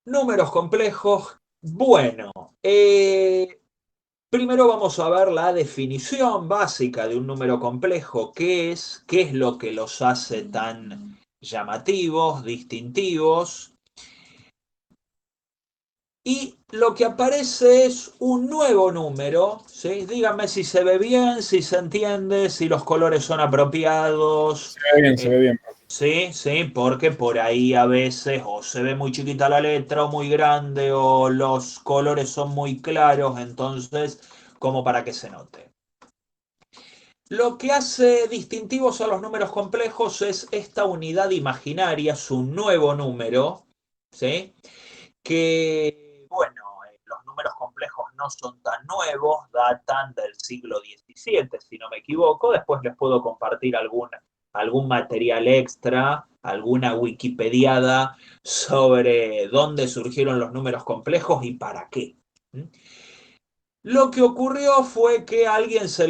Números complejos. Bueno, primero vamos a ver la definición básica de un número complejo. ¿Qué es lo que los hace tan llamativos, distintivos? Y lo que aparece es un nuevo número, ¿sí? Díganme si se ve bien, si se entiende, si los colores son apropiados. Se ve bien, se ve Eh, bien. sí, sí, porque por ahí a veces o se ve muy chiquita la letra o muy grande o los colores son muy claros, entonces como para que se note. Lo que hace distintivos a los números complejos es esta unidad imaginaria, es un nuevo número, ¿sí? Que, bueno, los números complejos no son tan nuevos, datan del siglo XVII, si no me equivoco. Después les puedo compartir algún material extra, alguna wikipediada sobre dónde surgieron los números complejos y para qué. Lo que ocurrió fue que a alguien se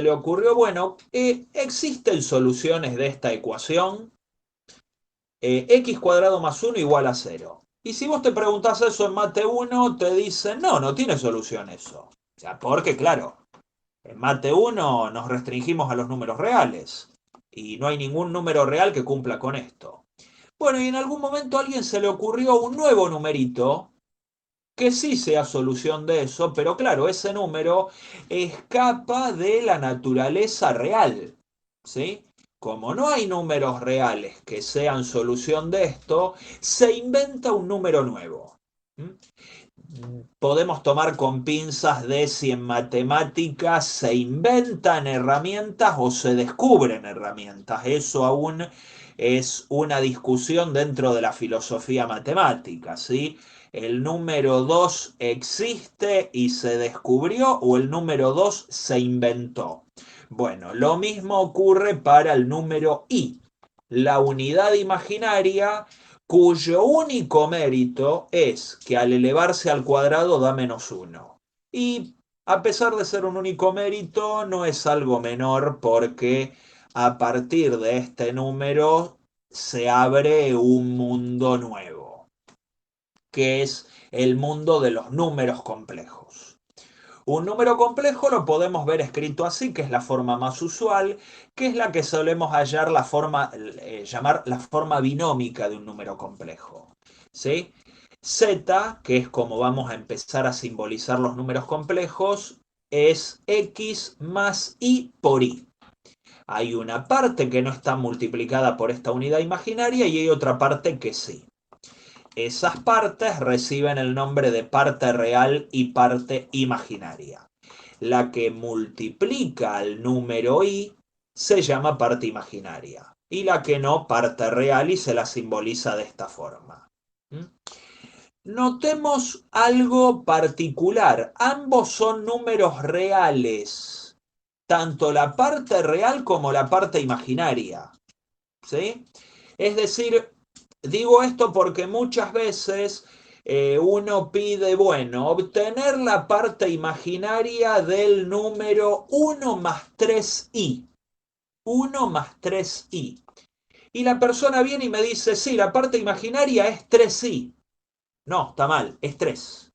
le ocurrió, bueno, existen soluciones de esta ecuación, x cuadrado más 1 igual a 0. Y si vos te preguntás eso en Mate 1, te dicen, no, no tiene solución eso. O sea, porque claro, en Mate 1 nos restringimos a los números reales y no hay ningún número real que cumpla con esto. Bueno, y en algún momento a alguien se le ocurrió un nuevo numerito que sí sea solución de eso, pero claro, ese número escapa de la naturaleza real, ¿sí? Como no hay números reales que sean solución de esto, se inventa un número nuevo. Podemos tomar con pinzas de si en matemáticas se inventan herramientas o se descubren herramientas. Eso aún es una discusión dentro de la filosofía matemática, ¿sí? ¿El número 2 existe y se descubrió o el número 2 se inventó? Bueno, lo mismo ocurre para el número i, la unidad imaginaria cuyo único mérito es que al elevarse al cuadrado da menos uno. Y a pesar de ser un único mérito, no es algo menor porque a partir de este número se abre un mundo nuevo, que es el mundo de los números complejos. Un número complejo lo podemos ver escrito así, que es la forma más usual, que es la que solemos hallar llamar la forma binómica de un número complejo. ¿Sí? Z, que es como vamos a empezar a simbolizar los números complejos, es x más y por y. Hay una parte que no está multiplicada por esta unidad imaginaria y hay otra parte que sí. Esas partes reciben el nombre de parte real y parte imaginaria. La que multiplica al número i se llama parte imaginaria y la que no, parte real, y se la simboliza de esta forma. Notemos algo particular. Ambos son números reales, tanto la parte real como la parte imaginaria. ¿Sí? Es decir, digo esto porque muchas veces uno pide, bueno, obtener la parte imaginaria del número 1 más 3i. 1 más 3i. Y la persona viene y me dice, sí, la parte imaginaria es 3i. No, está mal, es 3.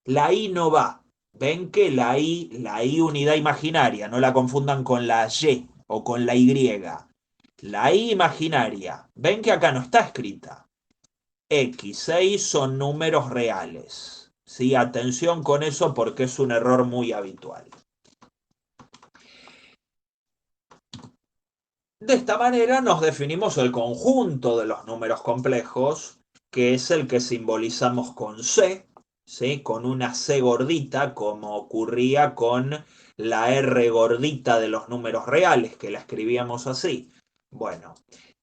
La i no va. Ven que la i unidad imaginaria, no la confundan con la y o con la y. La i imaginaria, ven que acá no está escrita. X e Y son números reales. Sí, atención con eso porque es un error muy habitual. De esta manera nos definimos el conjunto de los números complejos, que es el que simbolizamos con C, ¿sí? Con una C gordita, como ocurría con la R gordita de los números reales, que la escribíamos así. Bueno,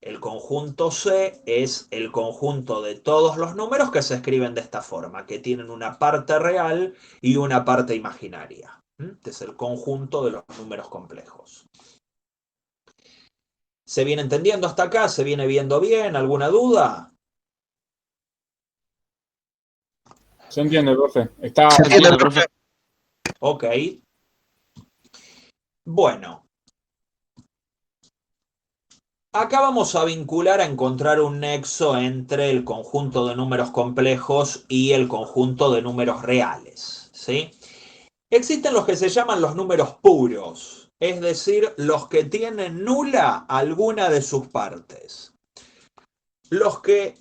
el conjunto C es el conjunto de todos los números que se escriben de esta forma, que tienen una parte real y una parte imaginaria. Este es el conjunto de los números complejos. ¿Se viene entendiendo hasta acá? ¿Se viene viendo bien? ¿Alguna duda? Se entiende, profe. Está, Se entiende, profe. Ok. Bueno, Acá vamos a vincular a encontrar un nexo entre el conjunto de números complejos y el conjunto de números reales, ¿sí? Existen los que se llaman los números puros, es decir, los que tienen nula alguna de sus partes. Los que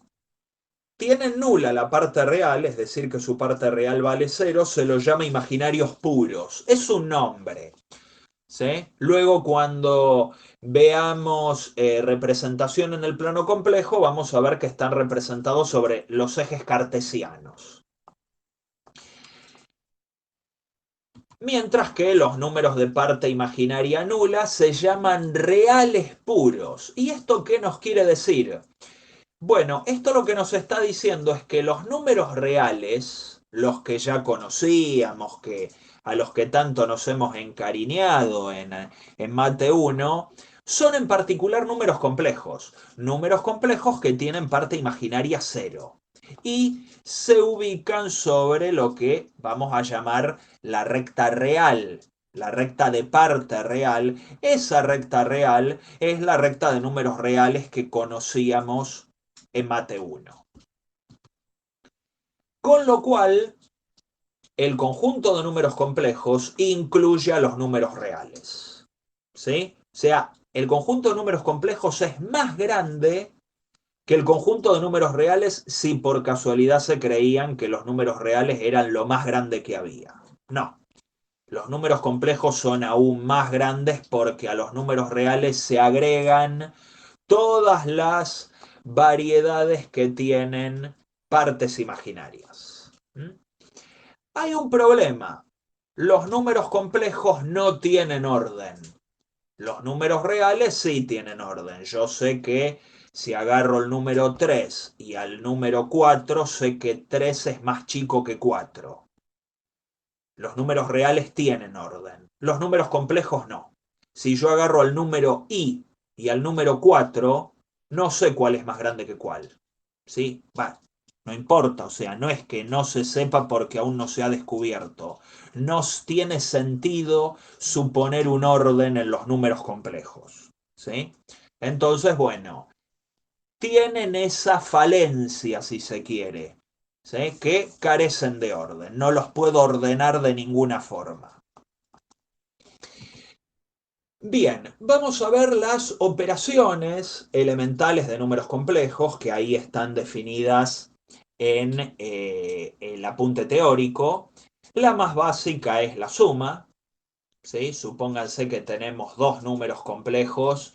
tienen nula la parte real, es decir, que su parte real vale cero, se los llama imaginarios puros. Es un nombre. ¿Sí? Luego, cuando veamos representación en el plano complejo, vamos a ver que están representados sobre los ejes cartesianos. Mientras que los números de parte imaginaria nula se llaman reales puros. ¿Y esto qué nos quiere decir? Bueno, esto lo que nos está diciendo es que los números reales, los que ya conocíamos, a los que tanto nos hemos encariñado en Mate 1, son en particular números complejos que tienen parte imaginaria cero y se ubican sobre lo que vamos a llamar la recta real. La recta de parte real, esa recta real es la recta de números reales que conocíamos en Mate 1. Con lo cual, el conjunto de números complejos incluye a los números reales. ¿Sí? O sea, el conjunto de números complejos es más grande que el conjunto de números reales si por casualidad se creían que los números reales eran lo más grande que había. No. Los números complejos son aún más grandes porque a los números reales se agregan todas las variedades que tienen partes imaginarias. Hay un problema. Los números complejos no tienen orden. Los números reales sí tienen orden. Yo sé que si agarro el número 3 y al número 4, sé que 3 es más chico que 4. Los números reales tienen orden. Los números complejos no. Si yo agarro al número i y al número 4, no sé cuál es más grande que cuál. ¿Sí? Bueno, no importa, o sea, no es que no se sepa porque aún no se ha descubierto. No tiene sentido suponer un orden en los números complejos. ¿Sí? Entonces, bueno, tienen esa falencia, si se quiere, ¿sí? Que carecen de orden. No los puedo ordenar de ninguna forma. Bien, vamos a ver las operaciones elementales de números complejos, que ahí están definidas en el apunte teórico. La más básica es la suma, ¿sí? Supónganse que tenemos dos números complejos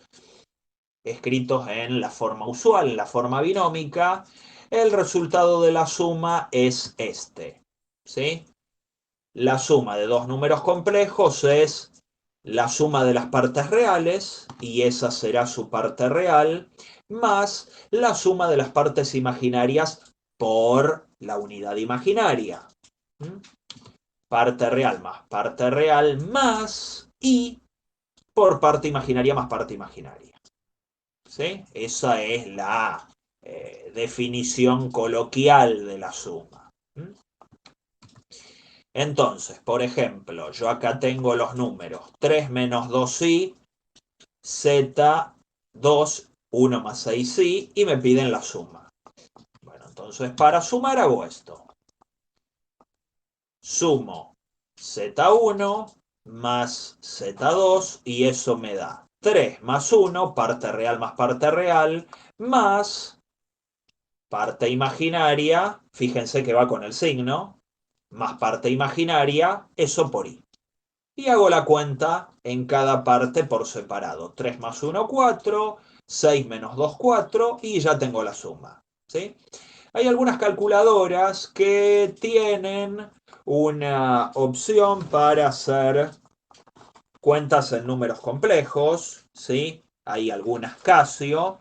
escritos en la forma usual, en la forma binómica. El resultado de la suma es este, ¿sí? La suma de dos números complejos es la suma de las partes reales, y esa será su parte real, más la suma de las partes imaginarias por la unidad imaginaria. Parte real más parte real más i por parte imaginaria más parte imaginaria. ¿Sí? Esa es la definición coloquial de la suma. Entonces, por ejemplo, yo acá tengo los números 3 menos 2i, z2, 1 más 6i, y me piden la suma. Bueno, entonces para sumar hago esto. Sumo z1 más z2 y eso me da 3 más 1, parte real más parte real, más parte imaginaria, fíjense que va con el signo, más parte imaginaria, eso por i. Y hago la cuenta en cada parte por separado. 3 más 1, 4, 6 menos 2, 4, y ya tengo la suma. ¿Sí? Hay algunas calculadoras que tienen una opción para hacer cuentas en números complejos. ¿Sí? Hay algunas Casio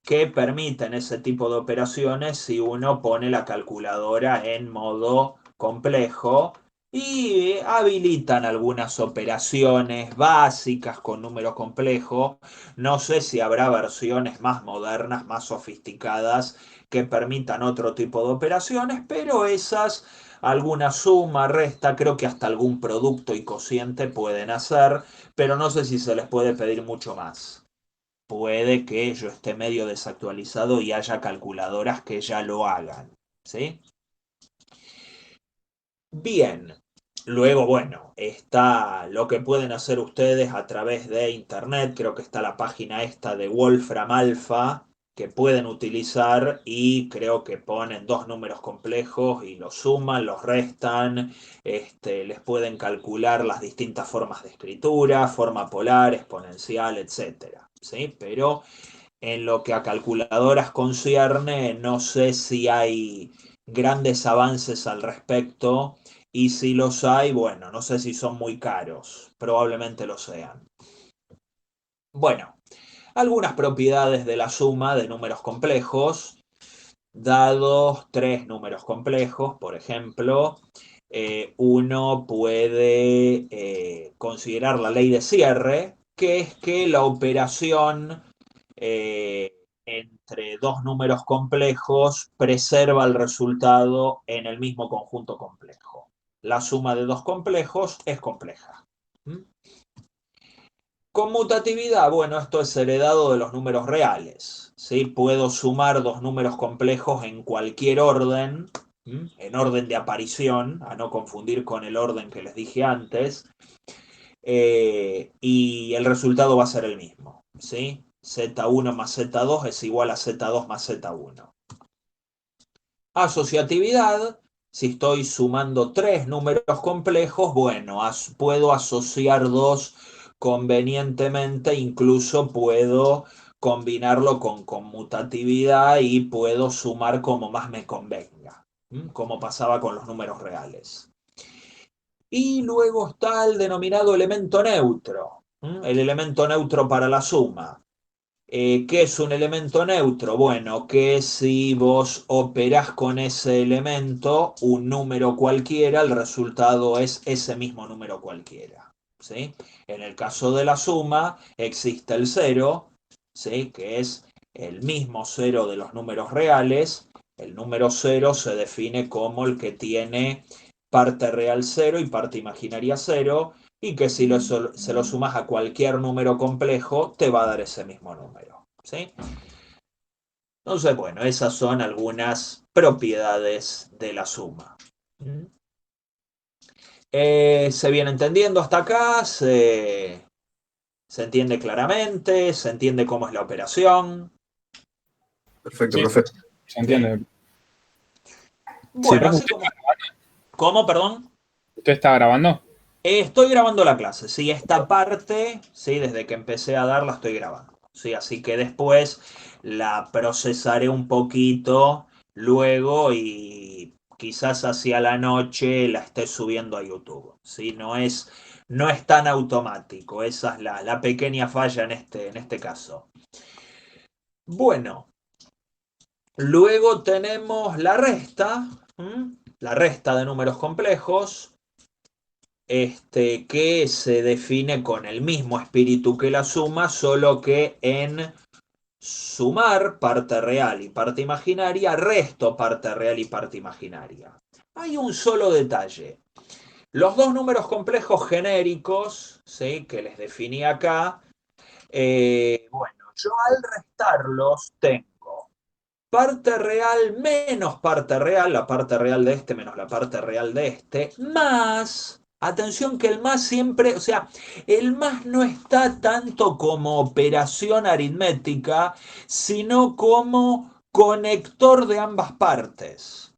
que permiten ese tipo de operaciones si uno pone la calculadora en modo complejo y habilitan algunas operaciones básicas con número complejo. No sé si habrá versiones más modernas, más sofisticadas que permitan otro tipo de operaciones, pero esas, alguna suma, resta, creo que hasta algún producto y cociente pueden hacer, pero no sé si se les puede pedir mucho más. puede que yo esté medio desactualizado y haya calculadoras que ya lo hagan, ¿sí? Bien, luego, bueno, está lo que pueden hacer ustedes a través de internet. Creo que está la página esta de Wolfram Alpha que pueden utilizar y creo que ponen dos números complejos y los suman, los restan, les pueden calcular las distintas formas de escritura, forma polar, exponencial, etcétera, ¿sí? Pero en lo que a calculadoras concierne, no sé si hay grandes avances al respecto y si los hay, bueno, no sé si son muy caros, probablemente lo sean. Bueno, algunas propiedades de la suma de números complejos. Dados tres números complejos, por ejemplo, uno puede considerar la ley de cierre, que es que la operación eh, entre dos números complejos preserva el resultado en el mismo conjunto complejo. La suma de dos complejos es compleja. ¿Mm? Conmutatividad, bueno, esto es heredado de los números reales, ¿sí? Puedo sumar dos números complejos en cualquier orden, en orden de aparición, a no confundir con el orden que les dije antes, y el resultado va a ser el mismo, ¿sí? Z1 más Z2 es igual a Z2 más Z1. Asociatividad, si estoy sumando tres números complejos, bueno, puedo asociar dos convenientemente, incluso puedo combinarlo con conmutatividad y puedo sumar como más me convenga, como pasaba con los números reales. Y luego está el denominado elemento neutro, el elemento neutro para la suma. ¿Qué es un elemento neutro? Bueno, que si vos operás con ese elemento, un número cualquiera, el resultado es ese mismo número cualquiera, ¿sí? En el caso de la suma, existe el cero, ¿sí? Que es el mismo cero de los números reales. El número cero se define como el que tiene parte real cero y parte imaginaria cero, y que si se lo sumas a cualquier número complejo, te va a dar ese mismo número, ¿sí? Entonces, bueno, esas son algunas propiedades de la suma. ¿Se viene entendiendo hasta acá? ¿Se entiende claramente? ¿Se entiende cómo es la operación? Perfecto, Sí, profe. se ¿Sí? entiende. Sí, Bueno, profe, así como... ¿Cómo, perdón? ¿usted está grabando? Estoy grabando la clase, sí, esta parte, sí, desde que empecé a dar la estoy grabando, sí, así que después la procesaré un poquito luego y quizás hacia la noche la esté subiendo a YouTube, sí, no es tan automático, esa es la pequeña falla en este caso. Bueno, luego tenemos la resta, la resta de números complejos. Que se define con el mismo espíritu que la suma, solo que en sumar parte real y parte imaginaria, resto parte real y parte imaginaria. Hay un solo detalle. Los dos números complejos genéricos, ¿sí? Que les definí acá, bueno, yo al restarlos tengo parte real menos parte real, la parte real de este menos la parte real de este, más, atención que el más siempre, o sea, el más no está tanto como operación aritmética, sino como conector de ambas partes.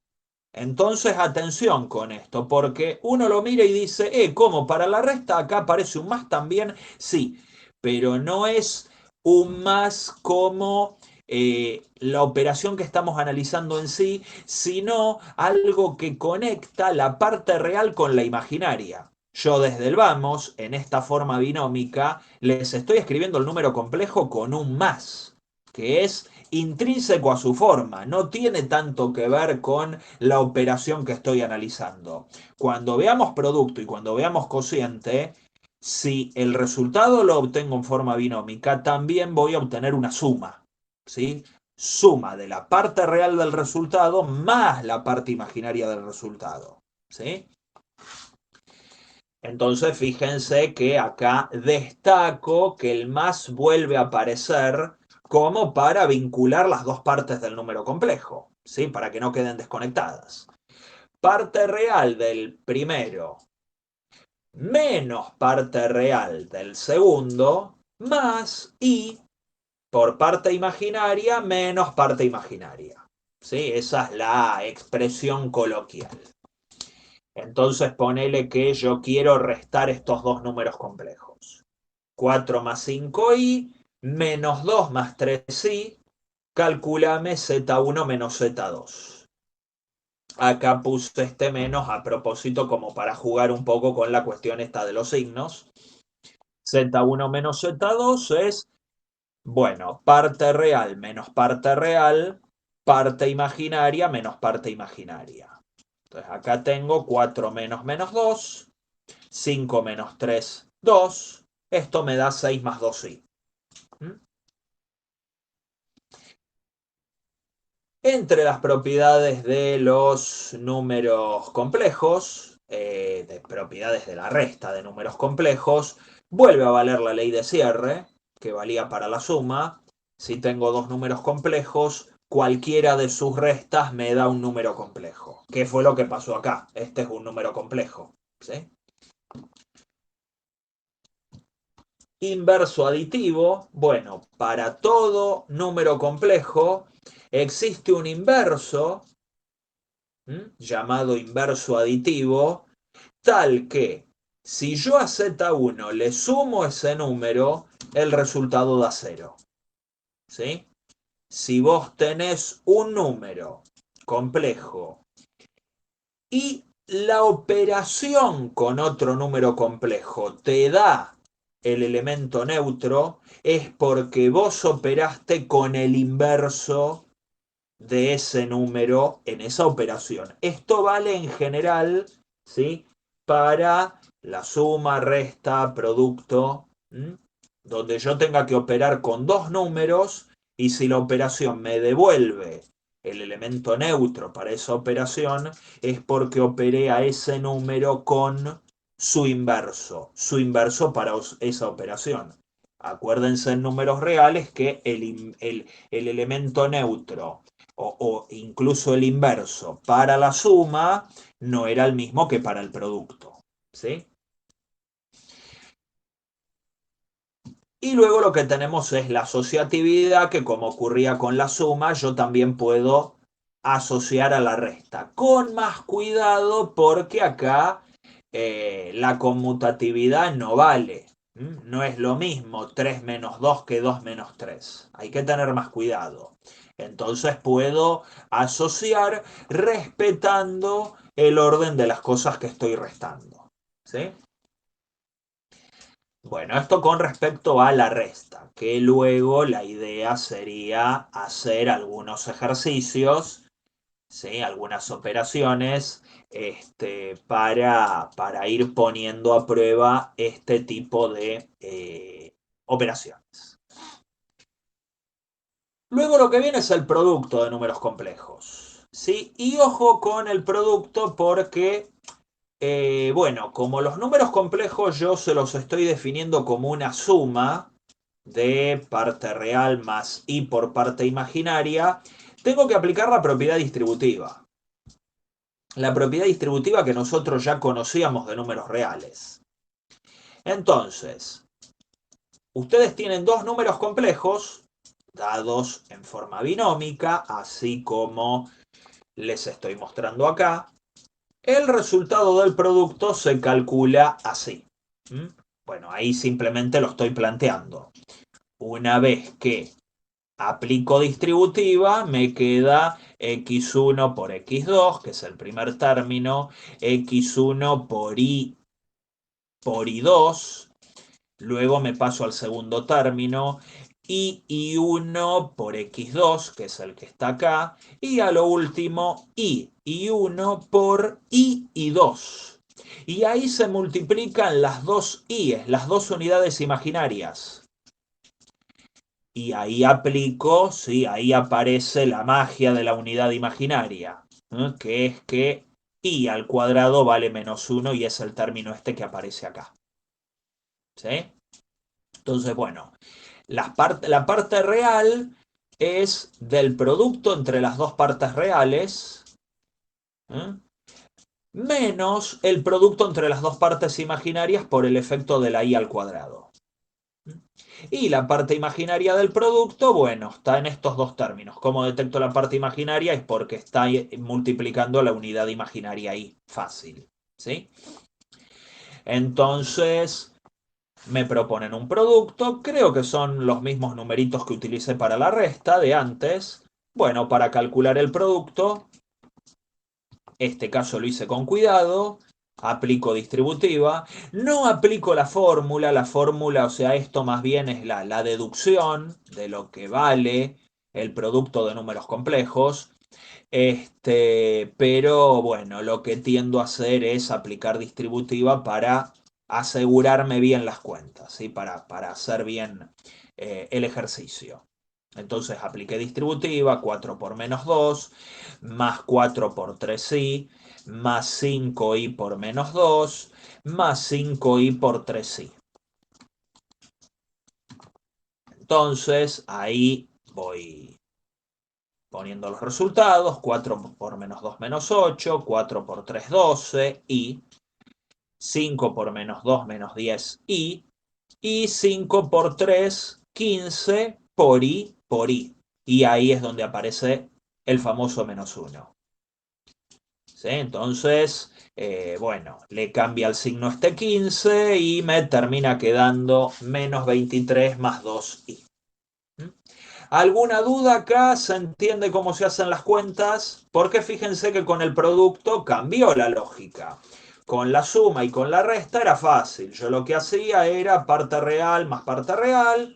Entonces, atención con esto, porque uno lo mira y dice, ¿cómo? Para la resta acá aparece un más también, sí, pero no es un más como la operación que estamos analizando en sí, sino algo que conecta la parte real con la imaginaria. Yo desde el vamos, en esta forma binómica, les estoy escribiendo el número complejo con un más, que es intrínseco a su forma, no tiene tanto que ver con la operación que estoy analizando. Cuando veamos producto y cuando veamos cociente, si el resultado lo obtengo en forma binómica, también voy a obtener una suma, ¿sí? Suma de la parte real del resultado más la parte imaginaria del resultado, ¿sí? Entonces fíjense que acá destaco que el más vuelve a aparecer como para vincular las dos partes del número complejo, ¿sí? Para que no queden desconectadas. Parte real del primero menos parte real del segundo más y por parte imaginaria menos parte imaginaria. ¿Sí? Esa es la expresión coloquial. Entonces ponele que yo quiero restar estos dos números complejos. 4 más 5i menos 2 más 3i. Calculame z1 menos z2. Acá puse este menos a propósito como para jugar un poco con la cuestión esta de los signos. Z1 menos Z2 es, bueno, parte real menos parte real, parte imaginaria menos parte imaginaria. Entonces acá tengo 4 menos menos 2, 5 menos 3, 2. Esto me da 6 más 2i. Entre las propiedades de los números complejos, de propiedades de la resta de números complejos, vuelve a valer la ley de cierre, que valía para la suma. Si tengo dos números complejos, cualquiera de sus restas me da un número complejo. ¿Qué fue lo que pasó acá? Este es un número complejo, ¿sí? Inverso aditivo, bueno, para todo número complejo existe un inverso llamado inverso aditivo, tal que si yo a Z1 le sumo ese número, el resultado da 0. ¿Sí? Si vos tenés un número complejo y la operación con otro número complejo te da el elemento neutro, es porque vos operaste con el inverso de ese número en esa operación. Esto vale en general, ¿sí? Para la suma, resta, producto, donde yo tenga que operar con dos números y si la operación me devuelve el elemento neutro para esa operación, es porque operé a ese número con su inverso para esa operación. Acuérdense en números reales que el elemento neutro o incluso el inverso para la suma no era el mismo que para el producto. ¿Sí? Y luego lo que tenemos es la asociatividad, que como ocurría con la suma, yo también puedo asociar a la resta. Con más cuidado porque acá la conmutatividad no vale. No es lo mismo 3 menos 2 que 2 menos 3. Hay que tener más cuidado. Entonces puedo asociar respetando el orden de las cosas que estoy restando. ¿Sí? Bueno, esto con respecto a la resta, que luego la idea sería hacer algunos ejercicios, ¿sí? Algunas operaciones para ir poniendo a prueba este tipo de operaciones. Luego lo que viene es el producto de números complejos, ¿sí? Y ojo con el producto porque bueno, como los números complejos yo se los estoy definiendo como una suma de parte real más i por parte imaginaria, tengo que aplicar la propiedad distributiva. La propiedad distributiva que nosotros ya conocíamos de números reales. Entonces, ustedes tienen dos números complejos dados en forma binómica, así como les estoy mostrando acá. El resultado del producto se calcula así. Bueno, ahí simplemente lo estoy planteando. Una vez que aplico distributiva, me queda x1 por x2, que es el primer término, x1 por i2, luego me paso al segundo término, i1 por x2, que es el que está acá, y a lo último i1 por i2. Y ahí se multiplican las dos i's, las dos unidades imaginarias. Y ahí aplico, sí, ahí aparece la magia de la unidad imaginaria, ¿eh? Que es que y al cuadrado vale menos 1 y es el término este que aparece acá. ¿Sí? Entonces, bueno, la parte real es del producto entre las dos partes reales, ¿eh? Menos el producto entre las dos partes imaginarias por el efecto de la i al cuadrado. Y la parte imaginaria del producto, bueno, está en estos dos términos. ¿Cómo detecto la parte imaginaria? Es porque está multiplicando la unidad imaginaria i. Fácil. ¿Sí? Entonces, me proponen un producto. Creo que son los mismos numeritos que utilicé para la resta de antes. Bueno, para calcular el producto, este caso lo hice con cuidado. Aplico distributiva. No aplico la fórmula, o sea, esto más bien es la deducción de lo que vale el producto de números complejos. Pero bueno, lo que tiendo a hacer es aplicar distributiva para asegurarme bien las cuentas, ¿sí? Para hacer bien el ejercicio. Entonces apliqué distributiva, 4 por menos 2, más 4 por 3i, más 5i por menos 2, más 5i por 3i. Entonces ahí voy poniendo los resultados. 4 por menos 2 menos 8, 4 por 3 12 y 5 por menos 2 menos 10 y 5 por 3 15 por i por i. Y ahí es donde aparece el famoso menos 1. ¿Sí? Entonces, bueno, le cambia el signo este 15 y me termina quedando menos 23 más 2i. ¿Alguna duda acá? ¿Se entiende cómo se hacen las cuentas? Porque fíjense que con el producto cambió la lógica. Con la suma y con la resta era fácil. Yo lo que hacía era parte real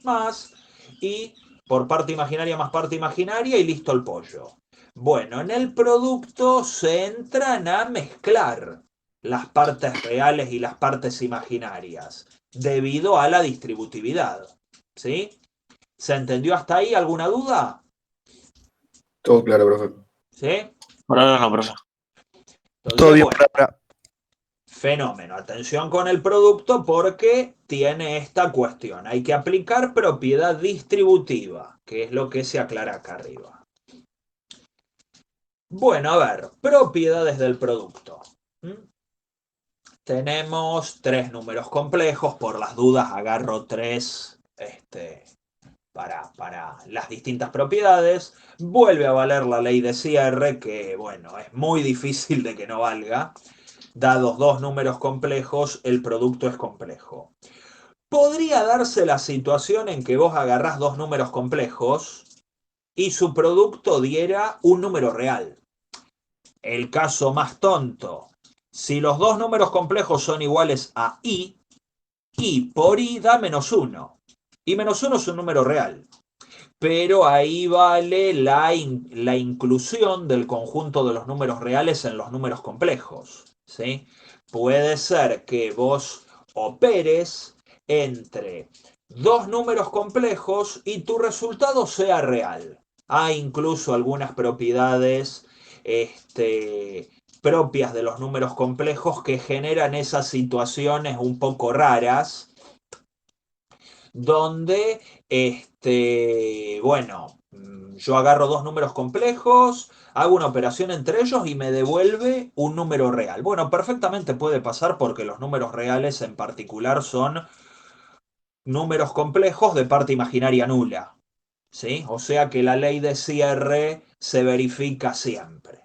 más y por parte imaginaria más parte imaginaria y listo el pollo. Bueno, en el producto se entran a mezclar las partes reales y las partes imaginarias debido a la distributividad. ¿Sí? ¿Se entendió hasta ahí? ¿Alguna duda? Todo claro, profe. ¿Sí? Por ahora no, profe. Entonces, Todo bien bueno, por ahora. fenómeno. Atención con el producto porque tiene esta cuestión. Hay que aplicar propiedad distributiva, que es lo que se aclara acá arriba. Bueno, a ver, propiedades del producto. Tenemos tres números complejos. Por las dudas agarro tres para las distintas propiedades. Vuelve a valer la ley de cierre, que bueno, es muy difícil de que no valga. Dados dos números complejos, el producto es complejo. Podría darse la situación en que vos agarrás dos números complejos y su producto diera un número real. El caso más tonto. Si los dos números complejos son iguales a i por i da menos 1. Y menos 1 es un número real. Pero ahí vale la inclusión del conjunto de los números reales en los números complejos. ¿Sí? Puede ser que vos operes entre dos números complejos y tu resultado sea real. Hay incluso algunas propiedades propias de los números complejos que generan esas situaciones un poco raras donde, bueno, yo agarro dos números complejos, hago una operación entre ellos y me devuelve un número real. Bueno, perfectamente puede pasar porque los números reales en particular son números complejos de parte imaginaria nula. ¿Sí? O sea que la ley de cierre se verifica siempre.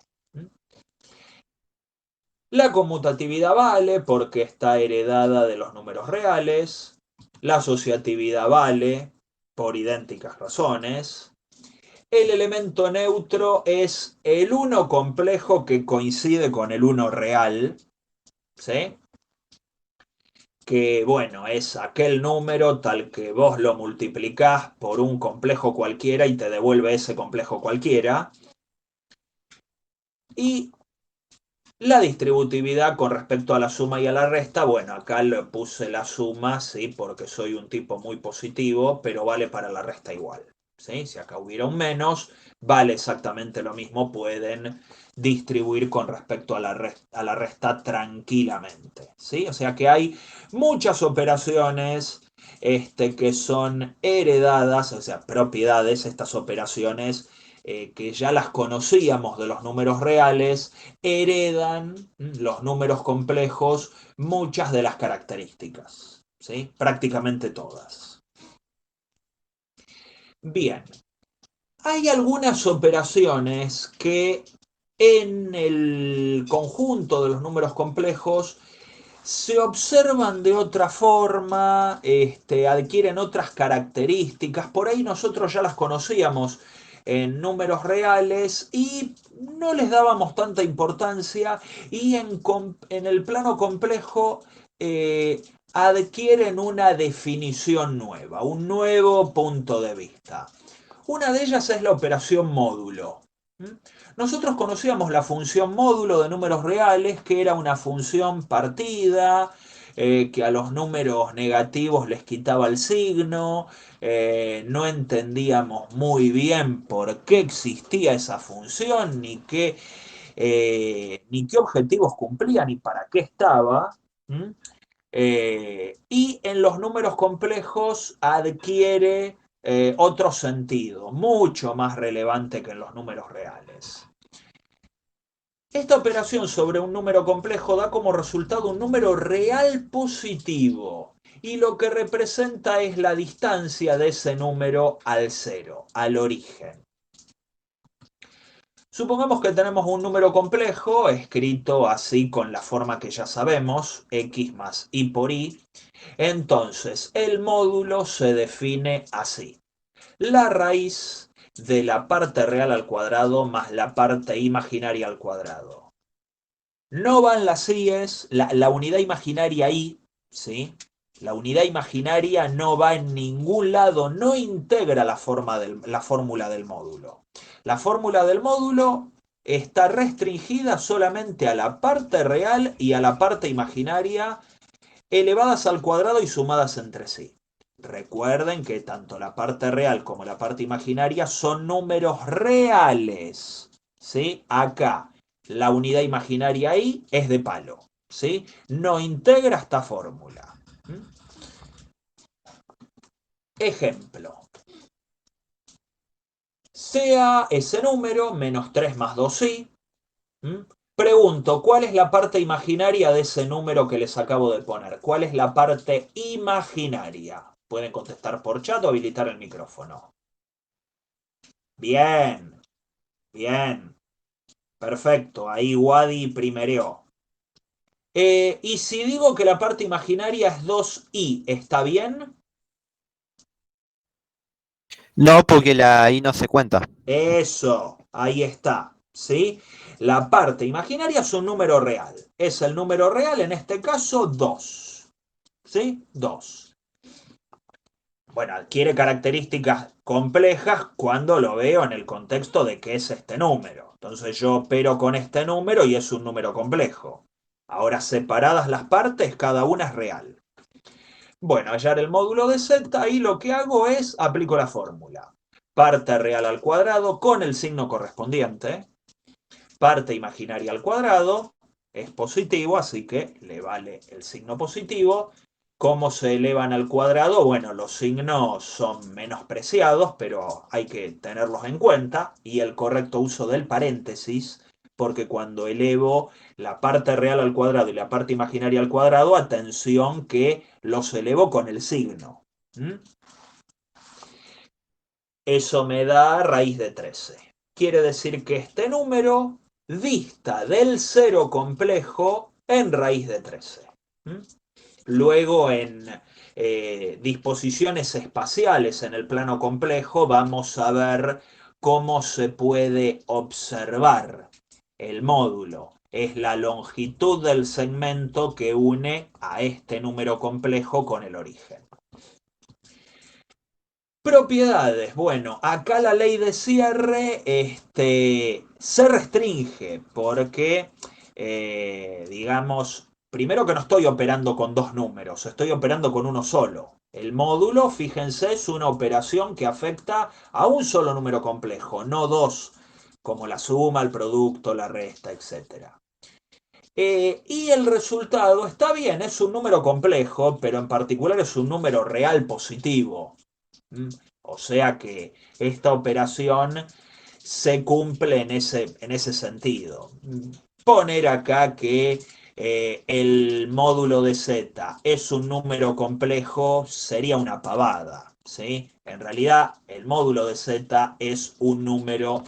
La conmutatividad vale porque está heredada de los números reales. La asociatividad vale por idénticas razones. El elemento neutro es el 1 complejo que coincide con el 1 real. ¿Sí? Que bueno, es aquel número tal que vos lo multiplicás por un complejo cualquiera y te devuelve ese complejo cualquiera. Y la distributividad con respecto a la suma y a la resta, bueno, acá le puse la suma, sí, porque soy un tipo muy positivo, pero vale para la resta igual, ¿sí? Si acá hubiera un menos, vale exactamente lo mismo, pueden distribuir con respecto a la resta tranquilamente, ¿sí? O sea que hay muchas operaciones que son heredadas, o sea, propiedades, estas operaciones que ya las conocíamos de los números reales, heredan los números complejos muchas de las características, ¿sí? Prácticamente todas. Bien, hay algunas operaciones que en el conjunto de los números complejos se observan de otra forma, adquieren otras características. Por ahí nosotros ya las conocíamos en números reales y no les dábamos tanta importancia y en el plano complejo adquieren una definición nueva, un nuevo punto de vista. Una de ellas es la operación módulo. Nosotros conocíamos la función módulo de números reales, que era una función partida, que a los números negativos les quitaba el signo. No entendíamos muy bien por qué existía esa función, ni qué objetivos cumplía, ni para qué estaba. Y en los números complejos adquiere otro sentido, mucho más relevante que en los números reales. Esta operación sobre un número complejo da como resultado un número real positivo y lo que representa es la distancia de ese número al cero, al origen. Supongamos que tenemos un número complejo escrito así con la forma que ya sabemos, x más y por y. Entonces, el módulo se define así. La raíz de la parte real al cuadrado más la parte imaginaria al cuadrado. No van las i's, la unidad imaginaria y, ¿sí? La unidad imaginaria no va en ningún lado, no integra la fórmula del módulo. La fórmula del módulo está restringida solamente a la parte real y a la parte imaginaria elevadas al cuadrado y sumadas entre sí. Recuerden que tanto la parte real como la parte imaginaria son números reales, ¿sí? Acá la unidad imaginaria y es de palo, ¿sí? No integra esta fórmula. Ejemplo. Sea ese número menos 3 más 2i. Pregunto, ¿cuál es la parte imaginaria de ese número que les acabo de poner? ¿Cuál es la parte imaginaria? Pueden contestar por chat o habilitar el micrófono. Bien, bien, perfecto. Ahí Wadi primereó. Y si digo que la parte imaginaria es 2i, ¿está bien? No, porque la I no se cuenta. Eso, ahí está, ¿sí? La parte imaginaria es un número real. Es el número real, en este caso, 2. ¿Sí? 2. Bueno, adquiere características complejas cuando lo veo en el contexto de qué es este número. Entonces yo opero con este número y es un número complejo. Ahora, separadas las partes, cada una es real. Bueno, hallar el módulo de z y lo que hago es aplico la fórmula. Parte real al cuadrado con el signo correspondiente. Parte imaginaria al cuadrado es positivo, así que le vale el signo positivo. ¿Cómo se elevan al cuadrado? Bueno, los signos son menospreciados, pero hay que tenerlos en cuenta. Y el correcto uso del paréntesis, porque cuando elevo la parte real al cuadrado y la parte imaginaria al cuadrado, atención que los elevo con el signo. Eso me da raíz de 13. Quiere decir que este número dista del cero complejo en raíz de 13. Luego en disposiciones espaciales en el plano complejo vamos a ver cómo se puede observar el módulo. Es la longitud del segmento que une a este número complejo con el origen. Propiedades. Bueno, acá la ley de cierre se restringe porque, digamos, primero que no estoy operando con dos números, estoy operando con uno solo. El módulo, fíjense, es una operación que afecta a un solo número complejo, no dos, como la suma, el producto, la resta, etc. Y el resultado está bien, es un número complejo, pero en particular es un número real positivo. ¿Mm? O sea que esta operación se cumple en ese sentido. Poner acá que el módulo de z es un número complejo sería una pavada, ¿sí? En realidad, el módulo de z es un número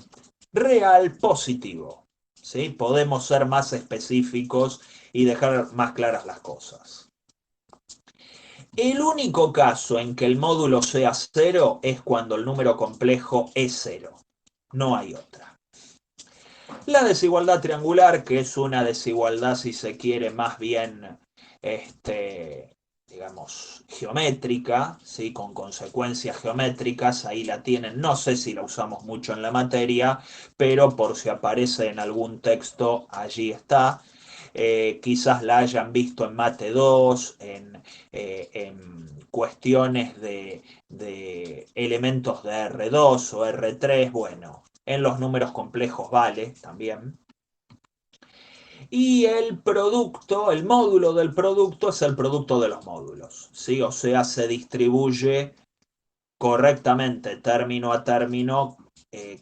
real positivo, ¿sí? Podemos ser más específicos y dejar más claras las cosas. El único caso en que el módulo sea cero es cuando el número complejo es cero. No hay otra. La desigualdad triangular, que es una desigualdad, si se quiere, más bien, digamos, geométrica, ¿sí? Con consecuencias geométricas, ahí la tienen, no sé si la usamos mucho en la materia, pero por si aparece en algún texto, allí está. Quizás la hayan visto en Mate 2, en cuestiones de elementos de R2 o R3, bueno, en los números complejos vale también. Y el producto, el módulo del producto es el producto de los módulos, ¿sí? O sea, se distribuye correctamente término a término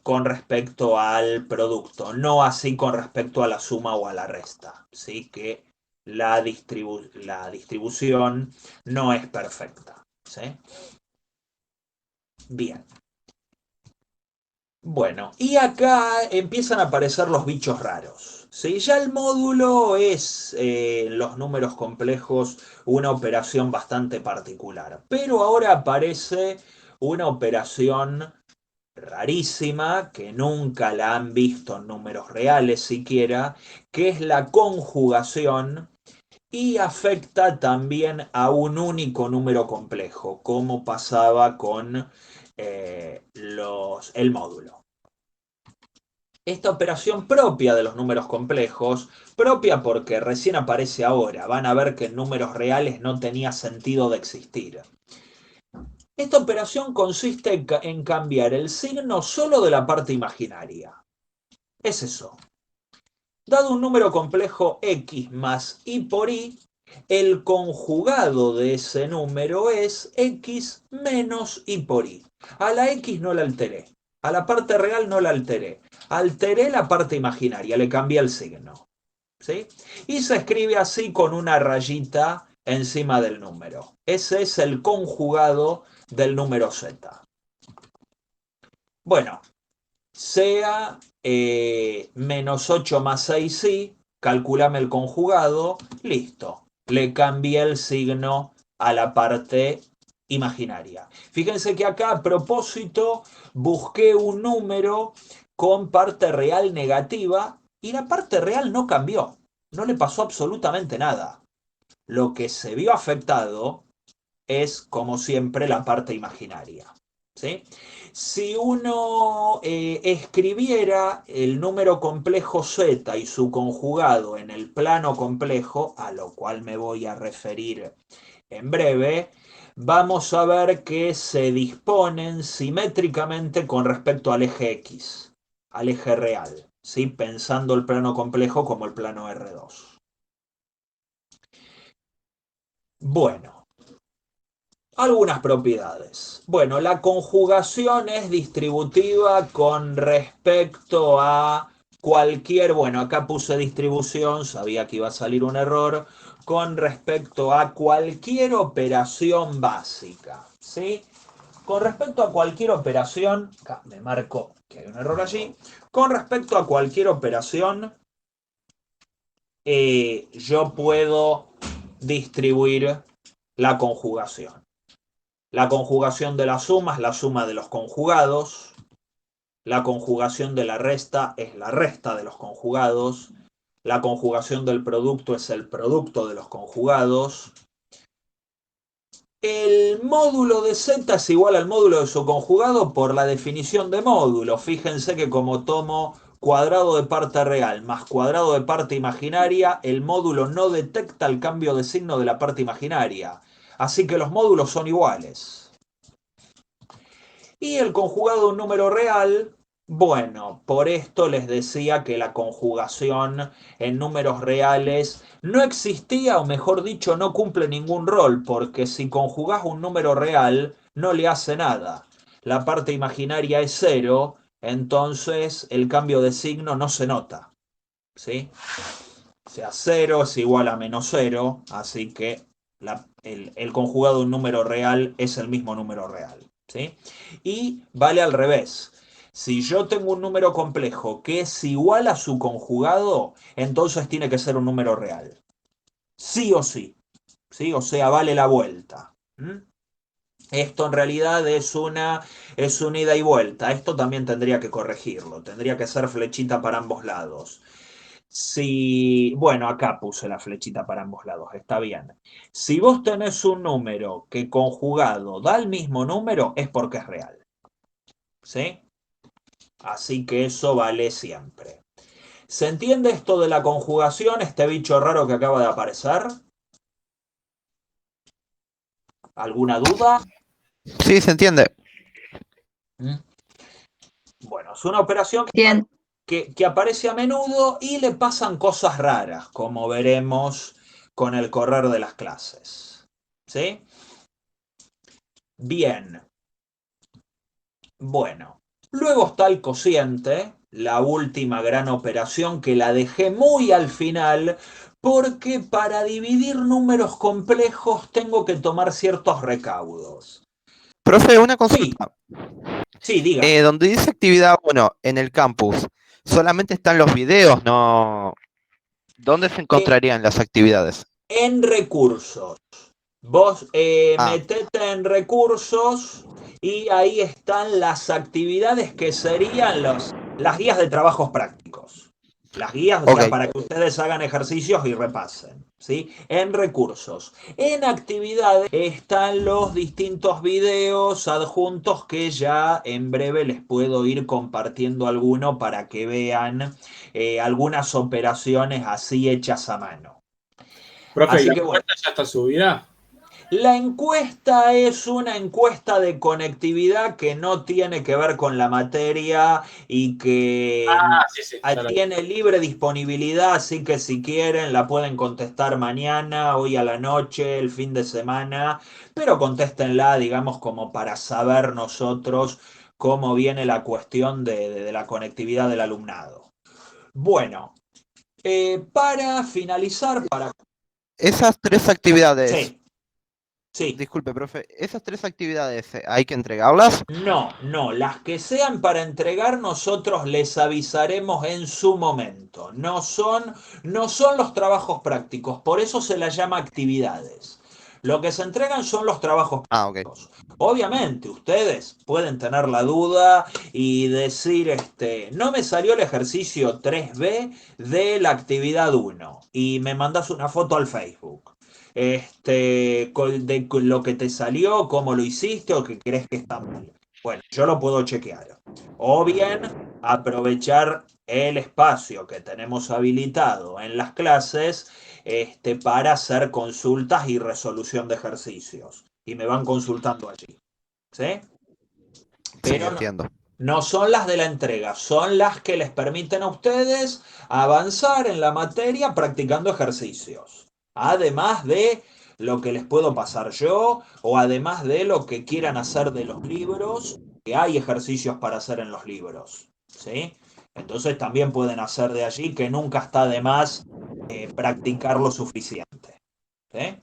con respecto al producto, no así con respecto a la suma o a la resta, ¿sí? Que la distribución no es perfecta, ¿sí? Bien. Bueno, y acá empiezan a aparecer los bichos raros, ¿sí? Ya el módulo es en los números complejos una operación bastante particular, pero ahora aparece una operación rarísima, que nunca la han visto en números reales siquiera, que es la conjugación y afecta también a un único número complejo, como pasaba con el módulo. Esta operación propia de los números complejos, propia porque recién aparece ahora, van a ver que en números reales no tenía sentido de existir. Esta operación consiste en cambiar el signo solo de la parte imaginaria. Es eso. Dado un número complejo x más y por y, el conjugado de ese número es x menos y por y. A la x no la alteré, a la parte real no la alteré. Alteré la parte imaginaria, le cambié el signo. ¿Sí? Y se escribe así con una rayita encima del número. Ese es el conjugado del número z. Bueno, sea menos 8 más 6i, calculame el conjugado, listo. Le cambié el signo a la parte imaginaria. Fíjense que acá a propósito busqué un número con parte real negativa y la parte real no cambió. No le pasó absolutamente nada. Lo que se vio afectado es, como siempre, la parte imaginaria. ¿Sí? Si uno escribiera el número complejo z y su conjugado en el plano complejo, a lo cual me voy a referir en breve, vamos a ver que se disponen simétricamente con respecto al eje x, al eje real, ¿sí? Pensando el plano complejo como el plano R2. Bueno, algunas propiedades. Bueno, la conjugación es distributiva con respecto a cualquier, bueno, acá puse distribución, sabía que iba a salir un error, con respecto a cualquier operación básica, ¿sí? Con respecto a cualquier operación, acá me marco que hay un error allí, con respecto a cualquier operación, yo puedo distribuir la conjugación. La conjugación de la suma es la suma de los conjugados. La conjugación de la resta es la resta de los conjugados. La conjugación del producto es el producto de los conjugados. El módulo de z es igual al módulo de su conjugado por la definición de módulo. Fíjense que como tomo cuadrado de parte real más cuadrado de parte imaginaria, el módulo no detecta el cambio de signo de la parte imaginaria. Así que los módulos son iguales. Y el conjugado de un número real, bueno, por esto les decía que la conjugación en números reales no existía, o mejor dicho, no cumple ningún rol, porque si conjugás un número real, no le hace nada. La parte imaginaria es cero, entonces el cambio de signo no se nota, ¿sí? O sea, 0 es igual a menos 0, así que el conjugado de un número real es el mismo número real, ¿sí? Y vale al revés. Si yo tengo un número complejo que es igual a su conjugado, entonces tiene que ser un número real. Sí o sí. ¿Sí? O sea, vale la vuelta. ¿Mm? Esto en realidad es una ida y vuelta. Esto también tendría que corregirlo. Tendría que ser flechita para ambos lados. Si, bueno, acá puse la flechita para ambos lados, está bien. Si vos tenés un número que conjugado da el mismo número, es porque es real. ¿Sí? Así que eso vale siempre. ¿Se entiende esto de la conjugación, este bicho raro que acaba de aparecer? ¿Alguna duda? Sí, se entiende. ¿Mm? Bueno, es una operación Bien. que aparece a menudo y le pasan cosas raras, como veremos con el correr de las clases. ¿Sí? Bien. Bueno, luego está el cociente, la última gran operación que la dejé muy al final, porque para dividir números complejos tengo que tomar ciertos recaudos. Profe, una Sí, consulta. sí, diga. Donde dice actividad 1 en el campus, solamente están los videos, ¿no? ¿Dónde se encontrarían las actividades? En recursos. Vos Ah, metete en recursos y ahí están las actividades que serían las guías de trabajos prácticos. Las guías, o sea, ok. para que ustedes hagan ejercicios y repasen, ¿sí? En recursos. En actividades están los distintos videos adjuntos que ya en breve les puedo ir compartiendo alguno para que vean algunas operaciones así hechas a mano. Profe, ¿y Así la que bueno. encuesta ya está subida? La encuesta es una encuesta de conectividad que no tiene que ver con la materia y que Ah, sí, sí. Ya la vi. tiene libre disponibilidad, así que si quieren la pueden contestar mañana, hoy a la noche, el fin de semana, pero contéstenla, digamos, como para saber nosotros cómo viene la cuestión de la conectividad del alumnado. Bueno, para finalizar, Esas tres actividades, Sí, sí. disculpe, profe, esas tres actividades, ¿hay que entregarlas? No, las que sean para entregar nosotros les avisaremos en su momento. No son los trabajos prácticos, por eso se las llama actividades. Lo que se entregan son los trabajos Ah, ok. prácticos. Obviamente, ustedes pueden tener la duda y decir, no me salió el ejercicio 3B de la actividad 1 y me mandas una foto al Facebook de lo que te salió, cómo lo hiciste o que crees que está mal. Bueno, yo lo puedo chequear. O bien aprovechar el espacio que tenemos habilitado en las clases para hacer consultas y resolución de ejercicios. Y me van consultando allí. ¿Sí? Sí, Pero entiendo. no son las de la entrega, son las que les permiten a ustedes avanzar en la materia practicando ejercicios. Además de lo que les puedo pasar yo o además de lo que quieran hacer de los libros, que hay ejercicios para hacer en los libros. ¿Sí? Entonces también pueden hacer de allí que nunca está de más practicar lo suficiente. ¿Sí?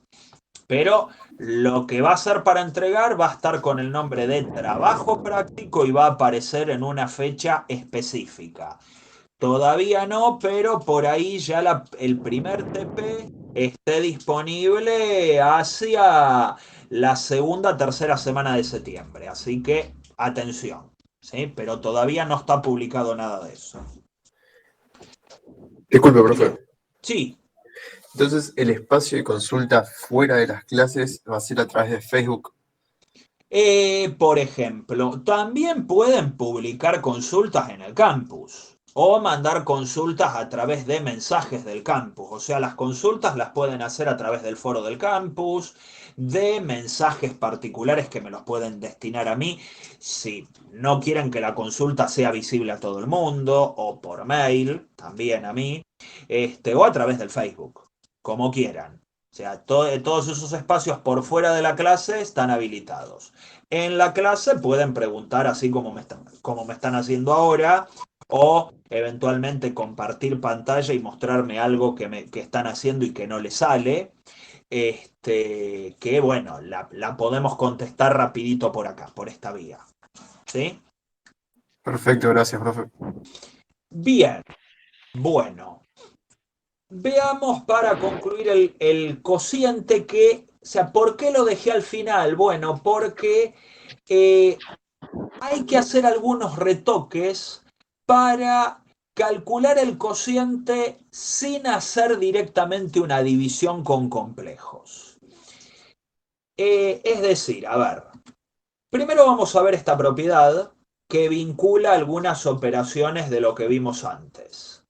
Pero lo que va a ser para entregar va a estar con el nombre de trabajo práctico y va a aparecer en una fecha específica. Todavía no, pero por ahí ya el primer TP esté disponible hacia la segunda, tercera semana de septiembre. Así que atención, ¿sí? Pero todavía no está publicado nada de eso. Disculpe, profe. Sí, Entonces, el espacio de consulta fuera de las clases va a ser a través de Facebook. por ejemplo, también pueden publicar consultas en el campus. O mandar consultas a través de mensajes del campus. O sea, las consultas las pueden hacer a través del foro del campus, de mensajes particulares que me los pueden destinar a mí si no quieren que la consulta sea visible a todo el mundo, o por mail también a mí, o a través del Facebook, como quieran. O sea, todos esos espacios por fuera de la clase están habilitados. En la clase pueden preguntar así como me están haciendo ahora, o eventualmente compartir pantalla y mostrarme algo que están haciendo y que no les sale. Que bueno, la podemos contestar rapidito por acá, por esta vía. ¿Sí? Perfecto, gracias, profe. Bien, bueno. Veamos para concluir el cociente o sea, ¿por qué lo dejé al final? Bueno, porque hay que hacer algunos retoques para calcular el cociente sin hacer directamente una división con complejos. Es decir, a ver, primero vamos a ver esta propiedad que vincula algunas operaciones de lo que vimos antes.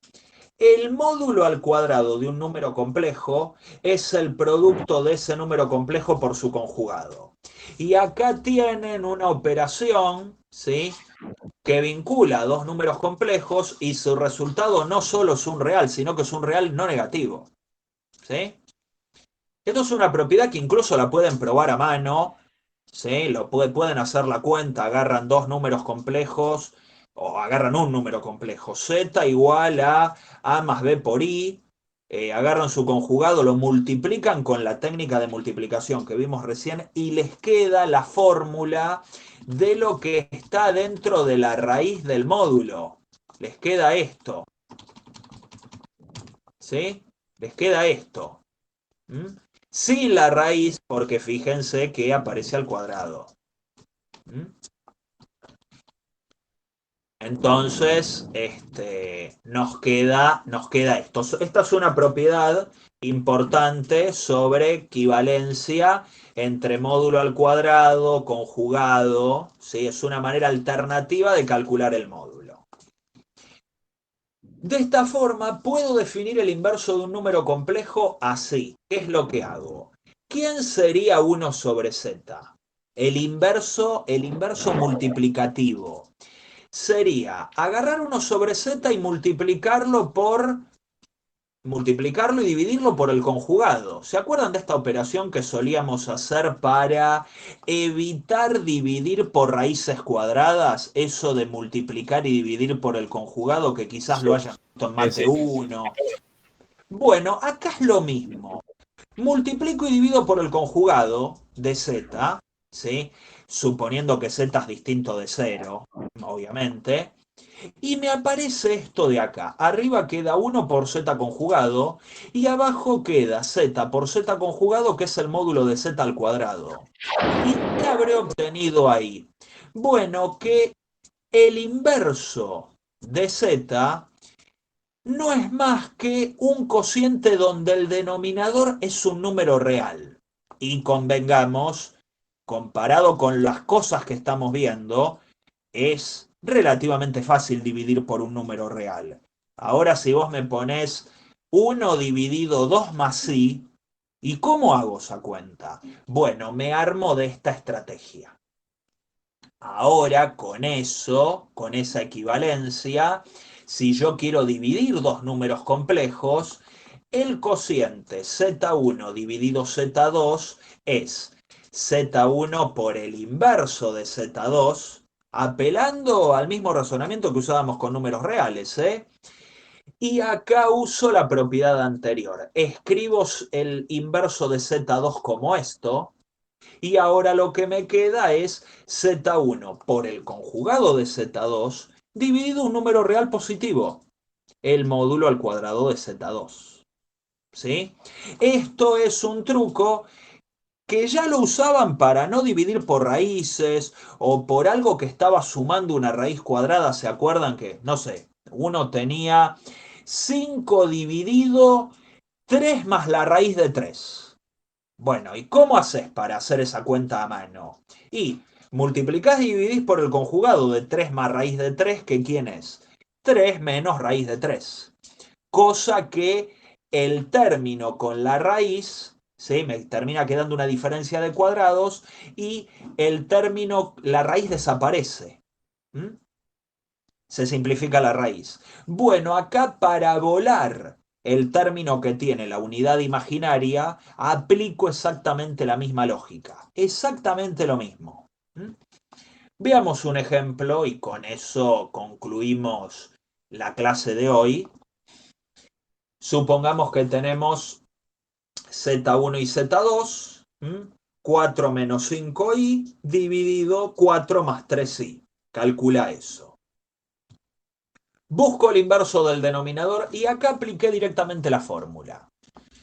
El módulo al cuadrado de un número complejo es el producto de ese número complejo por su conjugado. Y acá tienen una operación, ¿sí?, que vincula dos números complejos y su resultado no solo es un real, sino que es un real no negativo. ¿Sí? Esto es una propiedad que incluso la pueden probar a mano. ¿Sí? Pueden hacer la cuenta, agarran dos números complejos o agarran un número complejo, z igual a más b por i, agarran su conjugado, lo multiplican con la técnica de multiplicación que vimos recién y les queda la fórmula de lo que está dentro de la raíz del módulo. Les queda esto. ¿Sí? Les queda esto. ¿Mm? Sin la raíz, porque fíjense que aparece al cuadrado. ¿Mm? Entonces, nos queda esto. Esta es una propiedad importante sobre equivalencia entre módulo al cuadrado, conjugado, ¿sí? Es una manera alternativa de calcular el módulo. De esta forma, puedo definir el inverso de un número complejo así. ¿Qué es lo que hago? ¿Quién sería 1 sobre z? El inverso multiplicativo sería agarrar 1 sobre z y multiplicarlo y dividirlo por el conjugado. ¿Se acuerdan de esta operación que solíamos hacer para evitar dividir por raíces cuadradas? Eso de multiplicar y dividir por el conjugado, que quizás lo hayan visto en Mate 1. Bueno, acá es lo mismo. Multiplico y divido por el conjugado de z, ¿sí? Suponiendo que z es distinto de 0, obviamente. Y me aparece esto de acá. Arriba queda 1 por z conjugado y abajo queda z por z conjugado, que es el módulo de z al cuadrado. ¿Y qué habré obtenido ahí? Bueno, que el inverso de z no es más que un cociente donde el denominador es un número real. Y convengamos, comparado con las cosas que estamos viendo, es relativamente fácil dividir por un número real. Ahora si vos me pones 1 dividido 2 más i, ¿y cómo hago esa cuenta? Bueno, me armo de esta estrategia. Ahora con eso, con esa equivalencia, si yo quiero dividir dos números complejos, el cociente z1 dividido z2 es z1 por el inverso de z2, apelando al mismo razonamiento que usábamos con números reales, ¿eh? Y acá uso la propiedad anterior. Escribo el inverso de z2 como esto, y ahora lo que me queda es z1 por el conjugado de z2 dividido un número real positivo, el módulo al cuadrado de z2. ¿Sí? Esto es un truco que ya lo usaban para no dividir por raíces o por algo que estaba sumando una raíz cuadrada. ¿Se acuerdan que, no sé, uno tenía 5 dividido 3 más la raíz de 3? Bueno, ¿y cómo haces para hacer esa cuenta a mano? Y multiplicás y dividís por el conjugado de 3 más raíz de 3, que ¿quién es? 3 menos raíz de 3. Cosa que el término con la raíz, ¿sí? Me termina quedando una diferencia de cuadrados y el término, la raíz desaparece. ¿Mm? Se simplifica la raíz. Bueno, acá para volar el término que tiene la unidad imaginaria, aplico exactamente la misma lógica. Exactamente lo mismo. ¿Mm? Veamos un ejemplo y con eso concluimos la clase de hoy. Supongamos que tenemos Z1 y Z2, 4 menos 5i dividido 4 más 3i. Calcula eso. Busco el inverso del denominador y acá apliqué directamente la fórmula.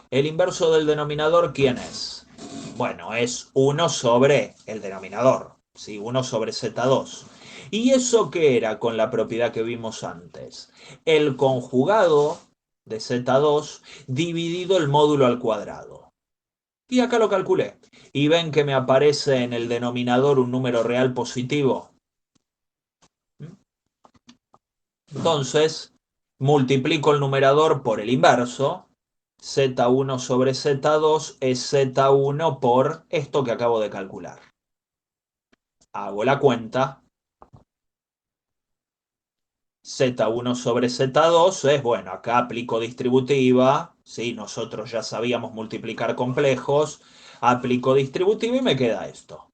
El inverso del denominador, ¿quién es? Bueno, es 1 sobre el denominador, ¿sí? 1 sobre Z2. ¿Y eso qué era con la propiedad que vimos antes? El conjugado de Z2 dividido el módulo al cuadrado. Y acá lo calculé. ¿Y ven que me aparece en el denominador un número real positivo? Entonces, multiplico el numerador por el inverso. Z1 sobre Z2 es Z1 por esto que acabo de calcular. Hago la cuenta. Z1 sobre Z2 es, bueno, acá aplico distributiva, ¿sí? Nosotros ya sabíamos multiplicar complejos, aplico distributiva y me queda esto,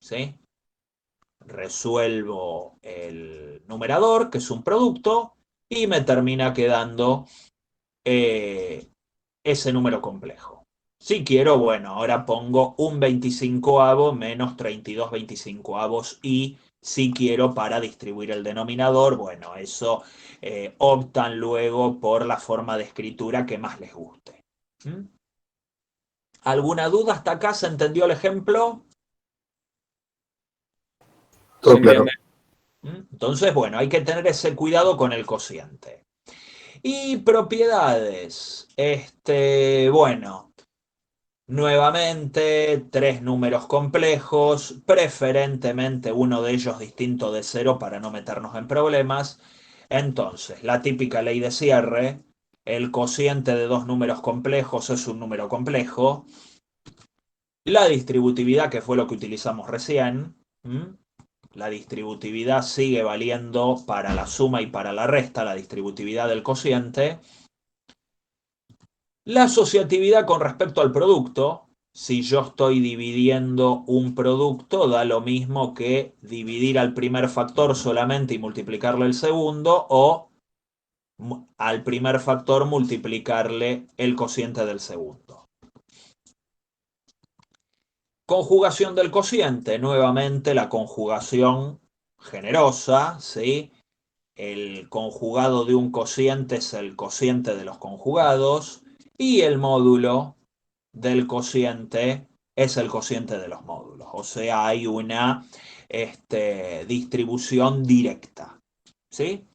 ¿sí? Resuelvo el numerador, que es un producto, y me termina quedando ese número complejo. Si quiero, bueno, ahora pongo un 25avo menos 32 25avos y si quiero para distribuir el denominador, bueno, eso optan luego por la forma de escritura que más les guste. ¿Mm? ¿Alguna duda hasta acá? ¿Se entendió el ejemplo? Todo Se claro. entiende. Entonces, bueno, hay que tener ese cuidado con el cociente. Y propiedades. Bueno, nuevamente, 3 números complejos, preferentemente uno de ellos distinto de 0 para no meternos en problemas. Entonces, la típica ley de cierre, el cociente de 2 números complejos es un número complejo. La distributividad, que fue lo que utilizamos recién. La distributividad sigue valiendo para la suma y para la resta, la distributividad del cociente. La asociatividad con respecto al producto, si yo estoy dividiendo un producto, da lo mismo que dividir al primer factor solamente y multiplicarle el segundo, o al primer factor multiplicarle el cociente del segundo. Conjugación del cociente, nuevamente la conjugación generosa, ¿sí? El conjugado de un cociente es el cociente de los conjugados y el módulo del cociente es el cociente de los módulos. O sea, hay una distribución directa, ¿sí?